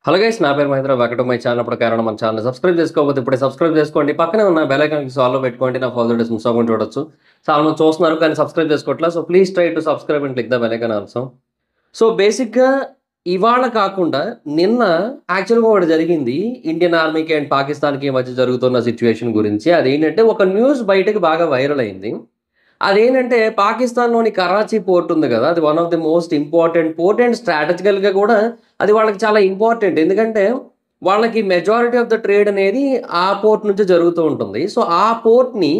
Hello guys, నా పేరు Mahendra. Welcome to my channel. అప్పుడు కారణం మన ఛానల్ సబ్స్క్రైబ్ చేసుకోకపోతే ఇప్పుడే సబ్స్క్రైబ్ చేసుకోండి. పక్కనే ఉన్న బెల్ ఐకాన్ ఆల్లో పెట్టుకోండి. నా ఫర్దర్ డేస్ మిస్ అవ్వకుండా చూడొచ్చు. చాలా మంది చూస్తున్నారు కానీ సబ్స్క్రైబ్ చేసుకోవట్లేదు. So please try to subscribe and click the bell icon also. So బేసిక్‌గా ఇవాళ కాకుండా నిన్న యాక్చువల్‌గా ఒకటి జరిగింది. ఇండియన్ ఆర్మీకి అండ్ పాకిస్తాన్‌కి మధ్య జరుగుతున్న సిట్యుయేషన్ గురించి. అదేంటంటే ఒక న్యూస్ బయటకి బాగా వైరల్ అయింది. అదేంటంటే పాకిస్తాన్‌లోని కరాచీ పోర్ట్ ఉంది గదా! అది one of the most important port and స్ట్రాటజికల్‌గా గూడా అది వాళ్ళకి చాలా ఇంపార్టెంట్. ఎందుకంటే వాళ్ళకి మెజారిటీ ఆఫ్ ద ట్రేడ్ అనేది ఆ పోర్ట్ నుంచే జరుగుతూ ఉంటుంది. సో, ఆ పోర్ట్‌ని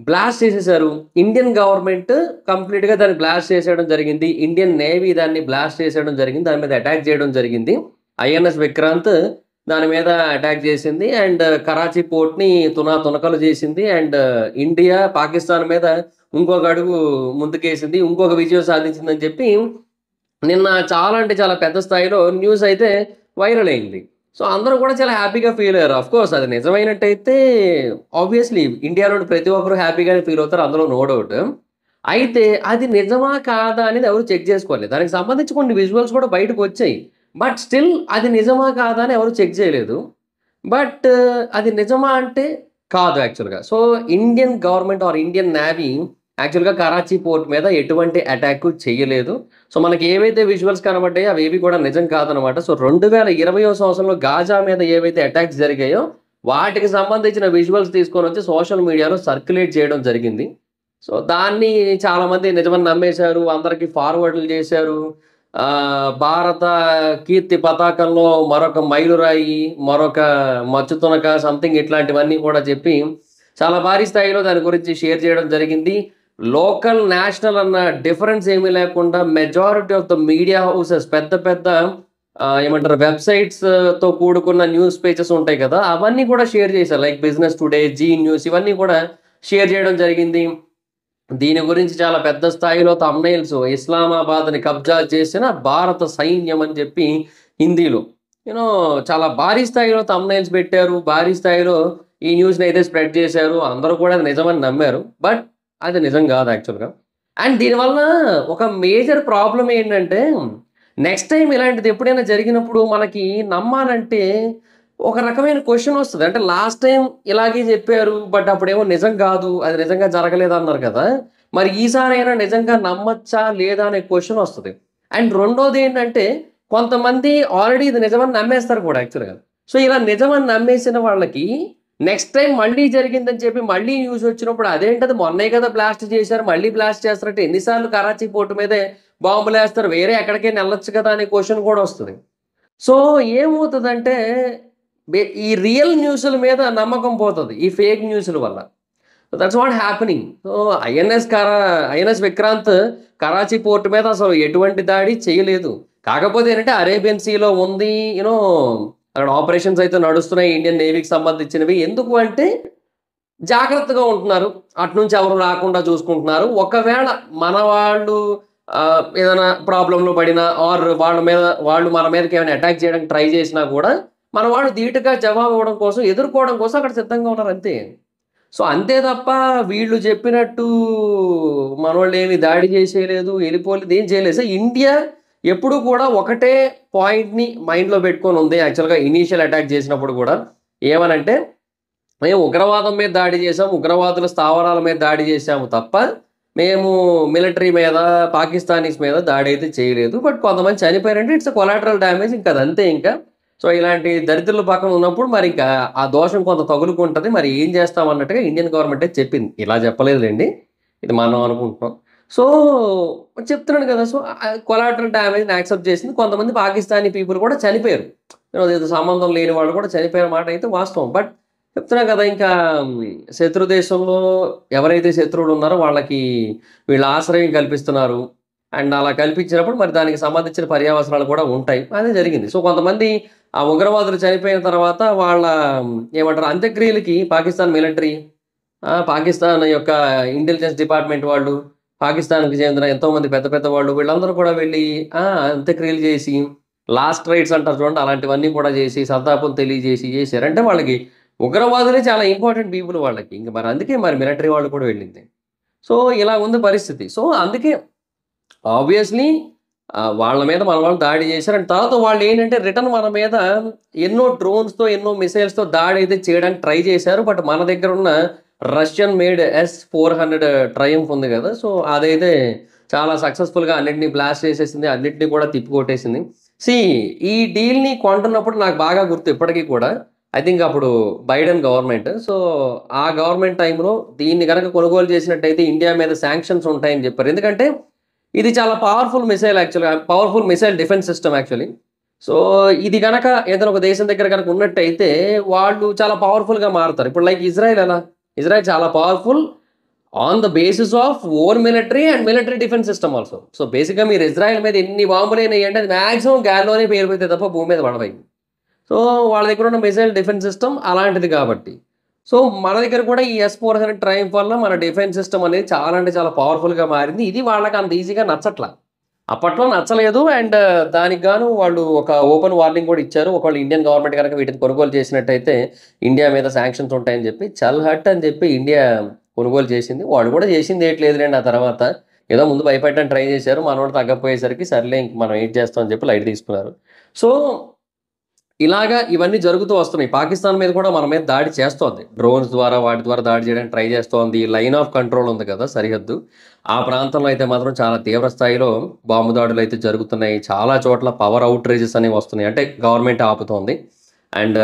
బ్లాస్ట్ చేసేసారు. ఇండియన్ గవర్నమెంట్ కంప్లీట్‌గా దాన్ని బ్లాస్ట్ చేసేయడం జరిగింది. ఇండియన్ నేవీ దాన్ని బ్లాస్ట్ చేసేయడం జరిగింది. దాని మీద అటాక్ చేయడం జరిగింది. ఐఎన్ఎస్ విక్రాంత్ దాని మీద అటాక్ చేసింది. అండ్ కరాచీ పోర్ట్‌ని తునాతునకలు చేసింది. అండ్ ఇండియా పాకిస్తాన్ మీద ఇంకొక అడుగు ముందుకేసింది. ఇంకొక విజయం సాధించిందని చెప్పి నిన్న చాలా అంటే చాలా పెద్ద స్థాయిలో న్యూస్ అయితే వైరల్ అయింది. సో, అందరూ కూడా చాలా హ్యాపీగా ఫీల్ అయ్యారు. ఆఫ్‌కోర్స్ అది నిజమైనట్టయితే ఆబ్వియస్‌లీ ఇండియాలోని ప్రతి ఒక్కరు హ్యాపీగానే ఫీల్ అవుతారు. అందులో నో డౌట్. అయితే అది నిజమా? కాదా? అనేది ఎవరు చెక్ చేసుకోలేదు. దానికి సంబంధించి కొన్ని విజువల్స్ కూడా బయటకొచ్చాయి. బట్ స్టిల్ అది నిజమా? కాదా? అని ఎవరు చెక్ చేయలేదు. బట్ అది నిజమా అంటే కాదు యాక్చువల్‌గా. So, Indian government are Indian navy యాక్చువల్‌గా కరాచీ పోర్ట్ మీద ఎటువంటి అటాకు చేయలేదు. సో, మనకి ఏవైతే విజువల్స్ కనబడ్డాయో అవేవి కూడా నిజం కాదనమాట. సో, 2020వ సంవత్సరంలో గాజా మీద ఏవైతే అటాక్స్ జరిగాయో వాటికి సంబంధించిన విజువల్స్ తీసుకొనొచ్చి సోషల్ మీడియాలో సర్క్యులేట్ చేయడం జరిగింది. సో, దాన్ని చాలామంది నిజమని నమ్మేశారు. అందరికి ఫార్వర్డ్‌లు చేశారు. భారత కీర్తి పతాకంలో మరొక మైలురాయి, మరొక మచ్చుతునక సంథింగ్ ఇట్లాంటివన్నీ కూడా చెప్పి చాలా భారీ స్థాయిలో దాని గురించి షేర్ చేయడం జరిగింది. లోకల్, నేషనల్ అన్న డిఫరెన్స్ ఏమీ లేకుండా majority of the media houses పెద్ద పెద్ద ఏమంటారు వెబ్‌సైట్స్‌తో కూడుకున్న న్యూస్ పేజెస్ ఉంటాయి కదా! అవన్నీ కూడా షేర్ చేశారు. Like Business Today, Zee News ఇవన్నీ కూడా షేర్ చేయడం జరిగింది. దీని గురించి చాలా పెద్ద స్థాయిలో థంబ్‌నెయిల్స్ ఇస్లామాబాద్‌ని కబ్జా చేసిన భారత సైన్యం అని చెప్పి హిందీలో చాలా భారీ స్థాయిలో థంబ్‌నెయిల్స్ పెట్టారు. భారీ స్థాయిలో ఈ న్యూస్‌నైతే స్ప్రెడ్ చేశారు. అందరూ కూడా అది నిజమని నమ్మారు. బట్ అది నిజం కాదు యాక్చువల్‌గా. అండ్ దీనివల్ల ఒక మేజర్ ప్రాబ్లమ్ ఏంటంటే నెక్స్ట్ టైమ్ ఇలాంటిది ఎప్పుడైనా జరిగినప్పుడు మనకి నమ్మాలంటే ఒక రకమైన క్వెషన్ వస్తది. అంటే లాస్ట్ టైమ్ ఇలాగే జెప్పారు. బట్ అప్పుడేమో నిజం గాదు. అది నిజంగా జరగలేదన్నారు కదా! మరి ఈసారైనా నిజంగా నమ్మచ్చా? లేదా? అనే క్వెషన్ వస్తది. అండ్ రెండోదేంటంటే కొంతమంది ఆల్రెడీ ఇది నిజమని నమ్మేస్తారు కూడా యాక్చువల్‌గా. సో, ఇలా నిజమని నమ్మేసిన వాళ్ళకి నెక్స్ట్ టైమ్ మళ్ళీ జరిగిందని చెప్పి మళ్ళీ న్యూస్ వచ్చినప్పుడు అదేంటది మొన్నే కదా బ్లాస్ట్ చేశారు. మళ్ళీ బ్లాస్ట్ చేస్తారంటే ఎన్ని సార్లు కరాచీ పోర్ట్ మీదే బాంబులేస్తారు. వేరే ఎక్కడికైనా ఎళ్ళొచ్చు కదా! అనే క్వెషన్ కూడా వస్తది. సో, ఏమవుతదంటే ఈ రియల్ న్యూసుల మీద నమ్మకం పోతది. ఈ ఫేక్ న్యూసుల వల్ల. That's what happening. So, INS Vikrant Karachi port మీద అసలు ఎటువంటి దాడి చేయలేదు. కాకపోతే ఏంటంటే అరేబియన్ సీలో ఉంది. అక్కడ ఆపరేషన్స్ అయితే నడుస్తున్నాయి ఇండియన్ నేవీకి సంబంధించినవి. ఎందుకు అంటే జాగ్రత్తగా ఉంటున్నారు. అటునుంచి ఎవరు రాకుండా చూసుకుంటున్నారు. ఒకవేళ మన వాళ్ళు ఏదైనా ప్రాబ్లమ్‌లో పడినా ఆర్ వాళ్ళు మన మీదకి ఏమైనా అటాక్ చేయడానికి ట్రై చేసినా కూడా మన వాళ్ళు ధీటుగా జవాబు ఇవ్వడం కోసం, ఎదుర్కోవడం కోసం అక్కడ సిద్ధంగా ఉన్నారు అంతే. సో, అంతే తప్ప వీళ్ళు చెప్పినట్టు మనోళ్ళేమి దాడి చేసేయలేదు, ఎళ్ళిపోలేదు, ఏం చేయలేదు. సో, ఇండియా ఎప్పుడూ కూడా ఒకటే పాయింట్‌ని మైండ్‌లో పెట్టుకొని ఉంది. యాక్చువల్‌గా ఇనీషియల్ అటాక్ చేసినప్పుడు కూడా. ఏమనంటే మేము ఉగ్రవాదం మీద దాడి చేసాం. ఉగ్రవాదుల స్థావరాల మీద దాడి చేశాము తప్ప, మేము మిలిటరీ మీద, పాకిస్తానీస్ మీద దాడైతే చేయలేదు. బట్ కొంతమంది చనిపోయారంటే ఇట్స్ ఎ కొలాటరల్ డ్యామేజ్. ఇంక అదంతే ఇంకా. సో, ఇలాంటి దరిద్రుల పక్కన ఉన్నప్పుడు మరింక ఆ దోషం కొంత తగులుకుంటది. మరి ఏం చేస్తాం అన్నట్టుగా ఇండియన్ గవర్నమెంటే చెప్పింది. ఇలా చెప్పలేదులెండి. ఇది మనం అనుకుంటున్నాం. సో, చెప్తున్నాను కదా! సో, కొలాటరల్ డ్యామేజ్‌ని యాక్సెప్ట్ చేసింది. కొంతమంది పాకిస్తానీ పీపుల్ కూడా చనిపోయారు. ఏదో సంబంధం లేని వాళ్ళు కూడా చనిపోయిన మాట అయితే వాస్తవం. బట్ చెప్తున్నా కదా! ఇంకా శత్రు దేశంలో ఎవరైతే శత్రువులున్నారో వాళ్ళకి వీళ్ళు ఆశ్రయం కల్పిస్తున్నారు. అండ్ అలా కల్పించినప్పుడు మరి దానికి సంబంధించిన పర్యవసనాలు కూడా ఉంటాయి. అదే జరిగింది. సో, కొంతమంది ఆ ఉగ్రవాదులు చనిపోయిన తర్వాత వాళ్ళ ఏమంటారు అంత్యక్రియలకి పాకిస్తాన్ మిలిటరీ, పాకిస్తాన్ యొక్క ఇంటెలిజెన్స్ డిపార్ట్‌మెంట్ వాళ్ళు, పాకిస్తాన్‌కి చెందిన ఎంతోమంది పెద్ద పెద్ద వాళ్ళు వీళ్ళందరూ కూడా వెళ్లి అంత్యక్రియలు చేసి, లాస్ట్ రైట్స్ అంటారు చూడండి అలాంటివన్నీ కూడా చేసి, సంతాపం తెలియజేసి చేశారు. అంటే వాళ్ళకి ఉగ్రవాదులే చాలా ఇంపార్టెంట్ పీపుల్ వాళ్ళకి. ఇంక మరి అందుకే మరి మిలిటరీ వాళ్ళు కూడా వెళ్ళింది. సో, ఇలా ఉంది పరిస్థితి. సో, అందుకే ఆబ్వియస్‌లీ వాళ్ళ మీద మన వాళ్ళు దాడి చేశారు. అండ్ తర్వాత వాళ్ళు ఏంటంటే రిటర్న్ మన మీద ఎన్నో డ్రోన్స్‌తో, ఎన్నో మిసైల్స్‌తో దాడి అయితే చేయడానికి ట్రై చేశారు. బట్ మన దగ్గర ఉన్న రష్యన్ మేడ్ S-400 ట్రయంఫ్ ఉంది కదా! సో, అదైతే చాలా సక్సెస్‌ఫుల్‌గా అన్నిటిని బ్లాస్ట్ చేసేసింది. అన్నిటిని కూడా తిప్పికొట్టేసింది. సీ ఈ డీల్‌ని కొంటున్నప్పుడు నాకు బాగా గుర్తు ఇప్పటికి కూడా. ఐ థింక్ అప్పుడు బైడెన్ గవర్నమెంట్. సో, ఆ గవర్నమెంట్ టైమ్‌లో దీన్ని గనక కొనుగోలు చేసినట్టయితే ఇండియా మీద సాంక్షన్స్ ఉంటాయని చెప్పారు. ఎందుకంటే ఇది చాలా పవర్‌ఫుల్ మిసైల్ యాక్చువల్‌గా. Powerful missile defence system actually. So, ఇది గనక ఏదైనా ఒక దేశం దగ్గర గనక ఉన్నట్టయితే వాళ్ళు చాలా పవర్‌ఫుల్‌గా మారుతారు. ఇప్పుడు లైక్ ఇజ్రాయెల్ ఎలా? ఇజ్రాయెల్ చాలా powerful on the basis of own military and military defence system also. So, బేసిక్‌గా మీరు ఇజ్రాయెల్ మీద ఎన్ని బాంబులైనా ఎయండి అది మాక్సిమం గాల్లోనే పేలిపోతాయి తప్ప భూమి మీద పడవయి. సో, వాళ్ళ దగ్గర ఉన్న మిసైల్ డిఫెన్స్ సిస్టమ్ అలాంటిది కాబట్టి. సో, మన దగ్గర కూడా ఈ S-400 ట్రయంఫ్ వల్ల మన డిఫెన్స్ సిస్టమ్ అనేది చాలా అంటే చాలా పవర్‌ఫుల్‌గా మారింది. ఇది వాళ్ళకి అంత ఈజీగా నచ్చట్ల. అప్పట్లో నచ్చలేదు. అండ్ దానికి గాను వాళ్ళు ఒక ఓపెన్ వార్నింగ్ కూడా ఇచ్చారు. ఒకవేళ ఇండియన్ గవర్నమెంట్ గనక వీటిని కొనుగోలు చేసినట్టయితే ఇండియా మీద సాంక్షన్స్ ఉంటాయని చెప్పి, చల్ హట్ అని చెప్పి ఇండియా కొనుగోలు చేసింది. వాళ్ళు కూడా చేసింది ఏటి లేదులెండి ఆ తర్వాత. ఏదో ముందు భయపెట్టడానికి ట్రై చేశారు. మనోడు తగ్గకపోయేసరికి సర్లే ఇంక మనం ఏటి చేస్తాం అని చెప్పి లైట్ తీసుకున్నారు. సో, ఇలాగా ఇవన్నీ జరుగుతూ వస్తున్నాయి. పాకిస్తాన్ మీద కూడా మన మీద దాడి చేస్తోంది. డ్రోన్స్ ద్వారా వాటి ద్వారా దాడి చేయడానికి ట్రై చేస్తోంది. లైన్ ఆఫ్ కంట్రోల్ ఉంది కదా! సరిహద్దు. ఆ ప్రాంతంలో అయితే మాత్రం చాలా తీవ్ర స్థాయిలో బాంబు దాడులైతే జరుగుతున్నాయి. చాలా చోట్ల పవర్ ఔట్‌రేజెస్ అనేవి వస్తున్నాయి. అంటే గవర్నమెంట్ ఆపుతోంది. అండ్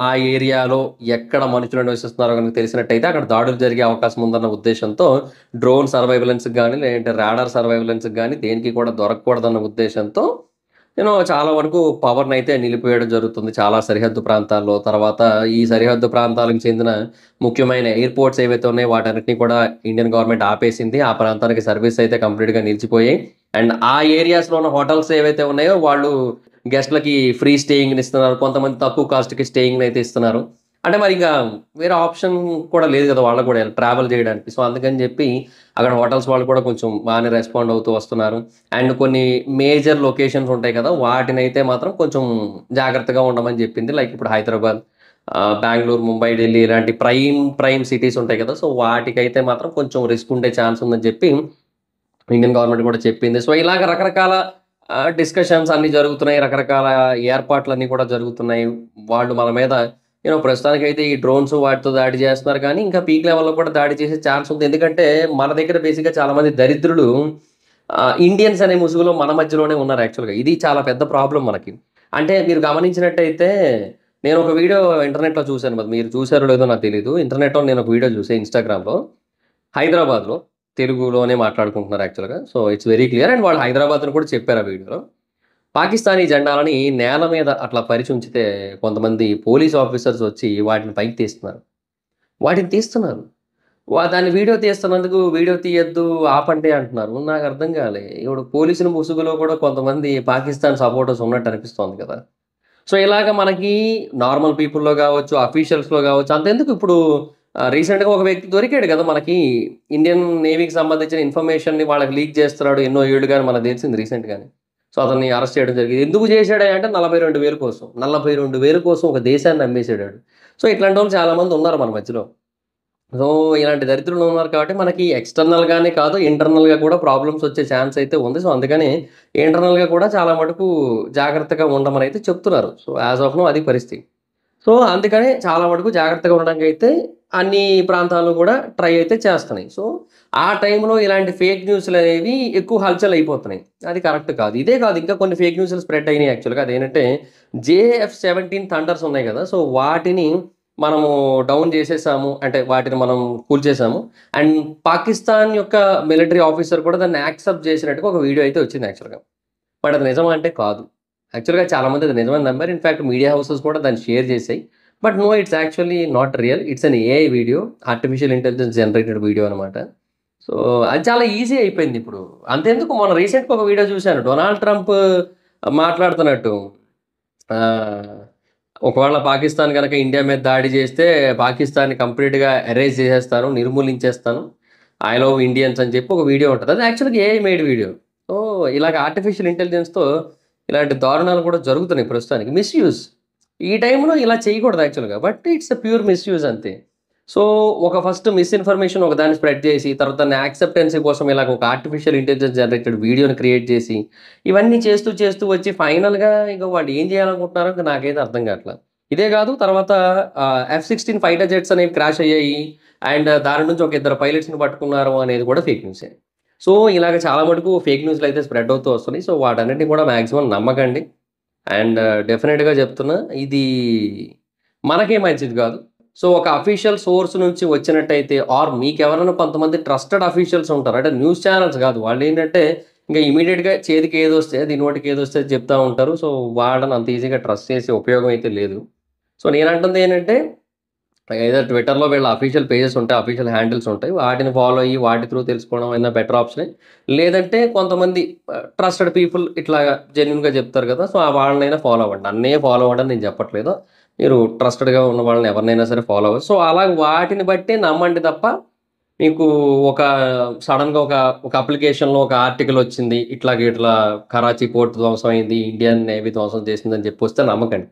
ఆ ఏరియాలో ఎక్కడ మనుషులు నివసిస్తున్నారో గనుక తెలిసినట్టయితే అక్కడ దాడులు జరిగే అవకాశం ఉందన్న ఉద్దేశ్యంతో డ్రోన్ సర్వైలెన్స్‌కి గాని, లేదంటే రాడార్ సర్వైలెన్స్‌కి గాని దేనికి కూడా దొరకకూడదన్న ఉద్దేశ్యంతో చాలా వరకు పవర్‌నయితే నిలిపివేయడం జరుగుతుంది. చాలా సరిహద్దు ప్రాంతాల్లో. తర్వాత ఈ సరిహద్దు ప్రాంతాలకు చెందిన ముఖ్యమైన ఎయిర్‌పోర్ట్స్ ఏవైతే ఉన్నాయో వాటన్నిటిని కూడా ఇండియన్ గవర్నమెంట్ ఆపేసింది. ఆ ప్రాంతానికి సర్వీస్ అయితే కంప్లీట్‌గా నిలిచిపోయాయి. అండ్ ఆ ఏరియాస్‌లో ఉన్న హోటల్స్ ఏవైతే ఉన్నాయో వాళ్ళు గెస్ట్‌లకి ఫ్రీ స్టేయింగ్‌నిస్తున్నారు. కొంతమంది తక్కువ కాస్ట్‌కి స్టేయింగ్‌నయితే ఇస్తున్నారు. అంటే మరింకా వేరే ఆప్షన్ కూడా లేదు గదా! వాళ్ళకి గూడా ట్రావెల్ జేయడానికి. సో, అందుకని జెప్పి అక్కడ హోటల్స్ వాళ్ళు కూడా కొంచెం బానే రెస్పాండ్ అవుతూ వస్తున్నారు. అండ్ కొన్ని మేజర్ లొకేషన్స్ ఉంటాయి కదా! వాటినైతే మాత్రం కొంచెం జాగ్రత్తగా ఉండమని జెప్పింది. లైక్ ఇప్పుడు హైదరాబాద్, బెంగుళూరు, ముంబై, ఢిల్లీ ఇలాంటి ప్రైమ్ సిటీస్ ఉంటాయి కదా! సో, వాటికైతే మాత్రం కొంచెం రిస్క్ ఉండే ఛాన్స్ ఉందని జెప్పి ఇండియన్ గవర్నమెంట్ కూడా చెప్పింది. సో, ఇలాగ రకరకాల డిస్కషన్స్ అన్నీ జరుగుతున్నాయి. రకరకాల ఏర్పాట్లన్నీ కూడా జరుగుతున్నాయి. వాళ్ళు మన మీద ప్రస్తుతానికైతే ఈ డ్రోన్స్ వాటితో దాడి చేస్తున్నారు కానీ, ఇంకా పీక్ లెవెల్‌లో కూడా దాడి చేసే ఛాన్స్ ఉంది. ఎందుకంటే, మన దగ్గర బేసిక్‌గా చాలామంది దరిద్రులు ఇండియన్స్ అనే ముసుగులో మన మధ్యలోనే ఉన్నారు యాక్చువల్‌గా. ఇది చాలా పెద్ద ప్రాబ్లమ్ మనకి. అంటే మీరు గమనించినట్టయితే, నేనొక వీడియో ఇంటర్నెట్‌లో చూసాను. మరి మీరు చూసారో లేదో నాకు తెలీదు. ఇంటర్నెట్‌లో నేనొక వీడియో చూసా ఇన్‌స్టాగ్రామ్‌లో. హైదరాబాద్‌లో తెలుగులోనే మాట్లాడుకుంటున్నారు యాక్చువల్‌గా. So, it's very clear. And వాళ్ళు హైదరాబాద్ అని కూడా చెప్పారు ఆ వీడియోలో. పాకిస్తానీ జెండాలని నేల మీద అట్లా పరిచి ఉంచితే కొంతమంది పోలీస్ ఆఫీసర్స్ వచ్చి వాటిని పైకి తీస్తున్నారు. వాటిని తీస్తున్నారు. దాన్ని వీడియో తీస్తున్నందుకు వీడియో తీయొద్దు, ఆపండి అంటున్నారు. నాకు అర్థం కాలే. ఇప్పుడు పోలీసుల ముసుగులో కూడా కొంతమంది పాకిస్తాన్ సపోర్టర్స్ ఉన్నట్టు అనిపిస్తోంది కదా! సో, ఇలాగ మనకి నార్మల్ పీపుల్‌లో గావచ్చు, అఫీషియల్స్‌లో గావచ్చు అంతెందుకు ఇప్పుడు రీసెంట్‌గా ఒక వ్యక్తి దొరికాడు గదా! మనకి ఇండియన్ నేవీకి సంబంధించిన ఇన్ఫర్మేషన్‌ని వాళ్ళకి లీక్ చేస్తున్నాడు ఎన్నో ఏళ్లుగా అని మనకు తెలిసింది రీసెంట్‌గానే. సో, అతన్ని అరెస్ట్ చేయడం జరిగింది. ఎందుకు చేశాడయ్యా అంటే 42,000 కోసం. 42,000 కోసం ఒక దేశాన్ని అమ్మేసాడాడు. సో, ఇట్లాంటోళ్ళు చాలా మంది ఉన్నారు మన మధ్యలో. సో, ఇలాంటి దరిద్రులు ఉన్నారు కాబట్టి మనకి ఎక్స్‌టర్నల్‌గానే కాదు, ఇంటర్నల్‌గా కూడా ప్రాబ్లమ్స్ వచ్చే ఛాన్స్ అయితే ఉంది. సో, అందుకని ఇంటర్నల్‌గా కూడా చాలా మటుకు జాగ్రత్తగా ఉండమనైతే చెప్తున్నారు. సో, యాస్ ఆఫ్ నౌ అది పరిస్థితి. సో, అందుకని చాలా మటుకు జాగ్రత్తగా ఉండడానికైతే అన్ని ప్రాంతాల్లో గూడా ట్రై అయితే చేస్తున్నాయి. సో, ఆ టైంలో ఇలాంటి ఫేక్ న్యూస్‌లనేవి ఎక్కువ హల్చల్ అయిపోతున్నాయి. అది కరెక్ట్ కాదు. ఇదే కాదు ఇంకా కొన్ని ఫేక్ న్యూస్‌లు స్ప్రెడ్ అయినాయి యాక్చువల్‌గా. అదేంటంటే JF-17 థండర్స్ ఉన్నాయి గదా! సో, వాటిని మనము డౌన్ జేసేసాము. అంటే వాటిని మనం కూల్చేసాము. అండ్ పాకిస్తాన్ యొక్క మిలిటరీ ఆఫీసర్ కూడా దాన్ని యాక్సెప్ట్ చేసినట్టుగా ఒక వీడియో అయితే వచ్చింది యాక్చువల్‌గా. బట్ అది నిజమా అంటే కాదు. యాక్చువల్‌గా చాలామంది అది నిజమని నమ్మారు. ఇన్‌ఫాక్ట్ మీడియా హౌసెస్ కూడా దాన్ని షేర్ చేసాయి. But no it's actually not real. It's an AI video. Artificial intelligence generated video అనమాట. సో, అది చాలా ఈజీ అయిపోయింది ఇప్పుడు. అంతెందుకు మొన్న రీసెంట్‌గా ఒక వీడియో చూసాను. డొనాల్డ్ ట్రంప్ మాట్లాడుతున్నట్టు ఆహ్, ఒకవేళ పాకిస్తాన్ గనక ఇండియా మీద దాడి చేస్తే పాకిస్తాన్‌ని కంప్లీట్‌గా ఎరేజ్ చేసేస్తాను, నిర్మూలించేస్తాను. ఐ లవ్ ఇండియన్స్ అని చెప్పి ఒక వీడియో ఉంటది. అది యాక్చువల్‌గా ఏఐ మేడ్ వీడియో. సో, ఇలాగ ఆర్టిఫిషియల్ ఇంటెలిజెన్స్‌తో ఇలాంటి దారుణాలు కూడా జరుగుతున్నాయి ప్రస్తుతానికి. మిస్‌యూజ్. ఈ టైంలో ఇలా చేయకూడదు యాక్చువల్‌గా. But it's a pure misuse అంతే. సో, ఒక ఫస్ట్ మిస్‌ఇన్ఫర్మేషన్ ఒకదాన్ని స్ప్రెడ్ చేసి, తర్వాత దాన్ని యాక్సెప్టెన్సీ కోసం ఇలాగ ఒక ఆర్టిఫిషియల్ ఇంటెలిజెన్స్ జనరేటెడ్ వీడియోని క్రియేట్ చేసి, ఇవన్నీ చేస్తూ వచ్చి ఫైనల్‌గా ఇక వాళ్ళు ఏం చేయాలనుకుంటున్నారో ఇంక నాకైతే అర్థం కావట్ల. ఇదే కాదు తర్వాత ఎఫ్-16 ఫైటర్ జెట్స్ అనేవి క్రాష్ అయ్యాయి. అండ్ దాని నుంచి ఒక ఇద్దరు పైలట్స్‌ని పట్టుకున్నారు అనేది కూడా ఫేక్ న్యూసే. సో, ఇలాగ చాలా మటుకు ఫేక్ న్యూస్‌లయితే స్ప్రెడ్ అవుతూ వస్తున్నాయి. సో, వాటన్నిటిని కూడా మాక్సిమం నమ్మకండి. అండ్ డెఫినిట్‌గా చెప్తున్నా ఇది మనకే మంచిది కాదు. సో, ఒక అఫీషియల్ సోర్స్ నుంచి వచ్చినట్టయితే ఆర్ మీకెవరైనా కొంతమంది ట్రస్టెడ్ అఫీషియల్స్ ఉంటారు. అంటే న్యూస్ ఛానెల్స్ గాదు. వాళ్ళేంటంటే ఇంక ఇమ్మీడియేట్‌గా చేతికి ఏదొస్తే అది నోటికి ఏదొస్తే అది చెప్తా ఉంటారు. సో, వాళ్ళని అంత ఈజీగా ట్రస్ట్ చేసే ఉపయోగం అయితే లేదు. సో, నేనంటుంది ఏంటంటే ఐదర్ ట్విట్టర్‌లో వీళ్ళ అఫీషియల్ పేజెస్ ఉంటాయి. అఫీషియల్ హ్యాండిల్స్ ఉంటాయి. వాటిని ఫాలో అయ్యి వాటి త్రూ తెలుసుకోవడం అయినా బెటర్ ఆప్షనే. లేదంటే కొంతమంది ట్రస్టెడ్ పీపుల్ ఇట్లాగా జెన్యూన్‌గా చెప్తారు కదా! సో, వాళ్ళనైనా ఫాలో అవ్వండి. నన్నే ఫాలో అవ్వండి అని నేను చెప్పట్లేదు. మీరు ట్రస్టెడ్‌గా ఉన్న వాళ్ళని ఎవరినైనా సరే ఫాలో అవ్వచ్చు. సో, అలా వాటిని బట్టి నమ్మండి తప్ప మీకు ఒక సడెన్‌గా ఒక అప్లికేషన్‌లో ఒక ఆర్టికల్ వచ్చింది. ఇట్లా కరాచీ పోర్ట్ ధ్వంసం అయింది. ఇండియన్ నేవీ ధ్వంసం చేసిందని చెప్పొస్తే నమ్మకండి.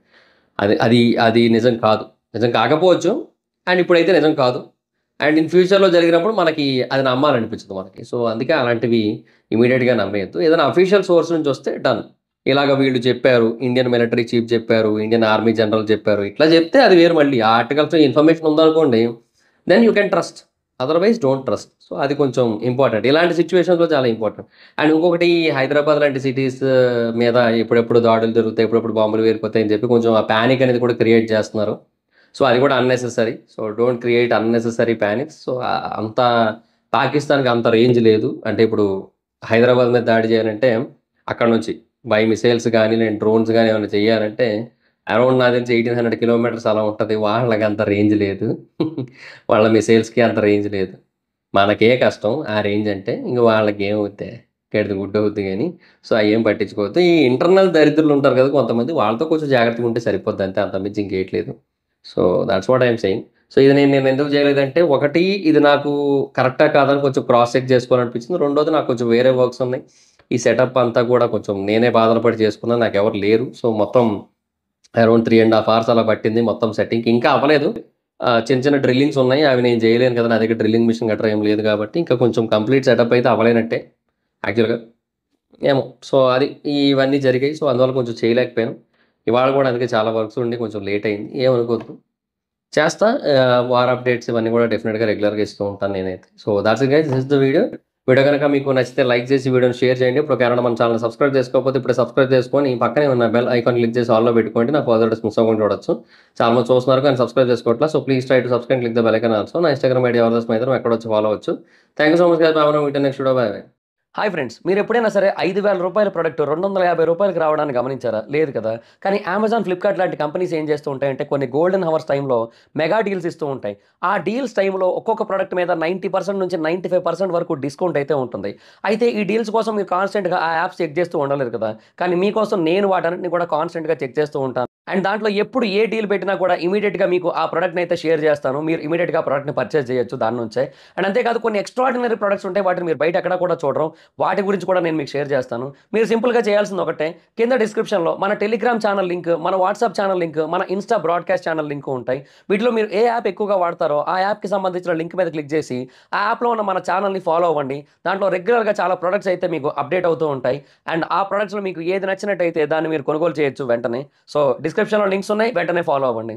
అది అది అది నిజం కాదు. నిజం కాకపోవచ్చు. అండ్ ఇప్పుడైతే నిజం కాదు. అండ్ ఇన్ ఫ్యూచర్‌లో జరిగినప్పుడు మనకి అది నమ్మాలనిపించదు మనకి. సో, అందుకే అలాంటివి ఇమ్మీడియేట్‌గా నమ్మేయొద్దు. ఏదైనా అఫీషియల్ సోర్స్ నుంచి వస్తే డన్. ఇలాగ వీళ్ళు చెప్పారు. ఇండియన్ మిలిటరీ చీఫ్ చెప్పారు. ఇండియన్ ఆర్మీ జనరల్ చెప్పారు. ఇట్లా చెప్తే అది వేరు మళ్ళీ. ఆ ఆర్టికల్స్‌లో ఇన్ఫర్మేషన్ ఉందనుకోండి. Then you can trust. Otherwise don't trust. So, అది కొంచెం ఇంపార్టెంట్. ఇలాంటి సిట్యుయేషన్స్‌లో చాలా ఇంపార్టెంట్. అండ్ ఇంకొకటి హైదరాబాద్ లాంటి సిటీస్ మీద ఎప్పుడెప్పుడు దాడులు జరుగుతాయి, ఎప్పుడెప్పుడు బాంబులు పేలిపోతాయి అని చెప్పి కొంచెం ఆ పానిక్ అనేది కూడా క్రియేట్ చేస్తున్నారు. సో, అది కూడా unnecessary. So, don't create unnecessary panics. So, అంత పాకిస్తాన్‌కి అంత రేంజ్ లేదు. అంటే ఇప్పుడు హైదరాబాద్ మీద దాడి చేయాలంటే అక్కడి నుంచి బై మిసైల్స్ గాని, లేదంటే డ్రోన్స్ గాని ఏమైనా చేయాలంటే అరౌండ్ నాకు తెలిసి 1800 కిలోమీటర్స్ అలా ఉంటది. వాళ్ళకి అంత రేంజ్ లేదు. వాళ్ళ మిసైల్స్‌కి అంత రేంజ్ లేదు. మనకే కష్టం ఆ రేంజ్ అంటే. ఇంక వాళ్ళకేమవుద్దే గడిద గుడ్డవుద్ది గానీ, సో, అయ్యేం పట్టించుకోవద్దు. ఈ ఇంటర్నల్ దరిద్రులు ఉంటారు కదా! కొంతమంది వాళ్ళతో కొంచెం జాగ్రత్తగా ఉంటే సరిపోద్ది అంతే. అంతకు మించి ఇంకేట్లేదు. So, that's what I am saying. So, ఇది నేను ఎందుకు చేయలేదంటే, ఒకటి ఇది నాకు కరెక్టా కాదా అని కొంచెం క్రాస్ చెక్ చేసుకోవాలనిపించింది. రెండోది నాకు కొంచెం వేరే వర్క్స్ ఉన్నాయి. ఈ సెటప్ అంతా కూడా కొంచెం నేనే బాధలు పడి చేసుకున్నాను. నాకెవరు లేరు. సో, మొత్తం అరౌండ్ 3½ అవర్స్ అలా పట్టింది మొత్తం సెట్టింగ్‌కి. ఇంకా అవ్వలేదు. చిన్న చిన్న డ్రిల్లింగ్స్ ఉన్నాయి. అవి నేను చేయలేను కదా! నా దగ్గర డ్రిల్లింగ్ మిషన్ గట్రా ఏం లేదు కాబట్టి, ఇంకా కొంచెం కంప్లీట్ సెటప్ అయితే అవ్వలేనట్టే యాక్చువల్‌గా. ఏమో. సో, అది ఇవన్నీ జరిగాయి. సో, అందువల్ల కొంచెం చేయలేకపోయాను. ఇవాళ కూడా అందుకే చాలా వర్క్స్ ఉండి కొంచెం లేట్ అయింది. ఏమనుకోవద్దు. చేస్తా. వార్ అప్డేట్స్ ఇవన్నీ కూడా డెఫినిట్‌గా రెగ్యులర్‌గా ఇస్తూ ఉంటాను నేనైతే. So, thoughts it guys. This is the video. Video గనక మీకు నచ్చితే లైక్ చేసి వీడియోని షేర్ చేయండి. ఇప్పుడు ఎవరైనా మన ఛానెల్‌ని సబ్స్క్రైబ్ చేసుకోకపోతే ఇప్పుడే సబ్స్క్రైబ్ చేసుకొని పక్కనే ఉన్న బెల్ ఐకాన్ క్లిక్ చేసి ఆల్‌లో పెట్టుకోండి. నా ఫర్దర్ అప్డేట్స్ మిస్ అవ్వకుండా చూడొచ్చు. చాలా మంది చూస్తున్నారు కానీ సబ్స్క్రైబ్ చేసుకోవట్లా. So, please try to subscribe, click the bell icon also. నా ఇన్‌స్టాగ్రామ్ ఐడీ ఎవరిదైనా స్మైదరం ఎక్కడొచ్చి ఫాలో అవ్వచ్చు. Thank you so much guys. Bye bye. Meet next video. Bye bye. Hi friends, మీరు ఎప్పుడైనా సరే రూ. 5,000 ప్రొడక్ట్ రూ. 250కి రావడాన్ని గమనించారా? లేదు కదా! కానీ అమెజాన్, ఫ్లిప్‌కార్ట్ లాంటి కంపెనీస్ ఏం చేస్తూ ఉంటాయంటే కొన్ని గోల్డెన్ హవర్స్ టైమ్‌లో మెగా డీల్స్ ఇస్తూ ఉంటాయి. ఆ డీల్స్ టైమ్‌లో ఒక్కొక్క ప్రొడక్ట్ మీద 90% నుంచి 95% వరకు డిస్కౌంట్ అయితే ఉంటుంది. అయితే ఈ డీల్స్ కోసం మీరు కాన్స్టెంట్‌గా ఆ యాప్స్ చెక్ చేస్తూ ఉండలేరు కదా! కానీ మీకోసం నేను వాటన్నిటిని కూడా కాన్స్టెంట్‌గా చెక్ చేస్తూ ఉంటాను. అండ్ దాంట్లో ఎప్పుడు ఏ డీల్ పెట్టినా కూడా ఇమ్మీడియేట్‌గా మీకు ఆ ప్రొడక్ట్‌ని అయితే షేర్ చేస్తాను. మీరు ఇమ్మీడియేట్‌గా ఆ ప్రొడక్ట్‌ని పర్చేజ్ చేయొచ్చు దాని నుంచే. అండ్ అంతేకాదు కొన్ని ఎక్స్ట్రార్డినరీ ప్రొడక్ట్స్ ఉంటాయి. వాటిని మీరు బయట ఎక్కడా కూడా చూడరు. వాటి గురించి కూడా నేను మీకు షేర్ చేస్తాను. మీరు సింపుల్‌గా చేయాల్సింది ఒకటే. కింద డిస్క్రిప్షన్‌లో మన టెలిగ్రామ్ ఛానల్ లింక్, మన వాట్సాప్ ఛానల్ లింక్, మన ఇన్‌స్టా బ్రాడ్‌కాస్ట్ ఛానల్ లింక్ ఉంటాయి. వీటిలో మీరు ఏ యాప్ ఎక్కువగా వాడతారో ఆ యాప్‌కి సంబంధించిన లింక్ మీద క్లిక్ చేసి ఆ యాప్‌లో ఉన్న మన ఛానల్‌ని ఫాలో అవ్వండి. దాంట్లో రెగ్యులర్‌గా చాలా ప్రొడక్ట్స్ అయితే మీకు అప్డేట్ అవుతూ ఉంటాయి. అండ్ ఆ ప్రొడక్ట్స్‌లో మీకు ఏది నచ్చినట్టయితే దాన్ని మీరు కొనుగోలు చేయొచ్చు వెంటనే. సో, డిస్క్రిప్షన్‌లో లింక్స్ ఉన్నాయి. వెంటనే ఫాలో అవ్వండి.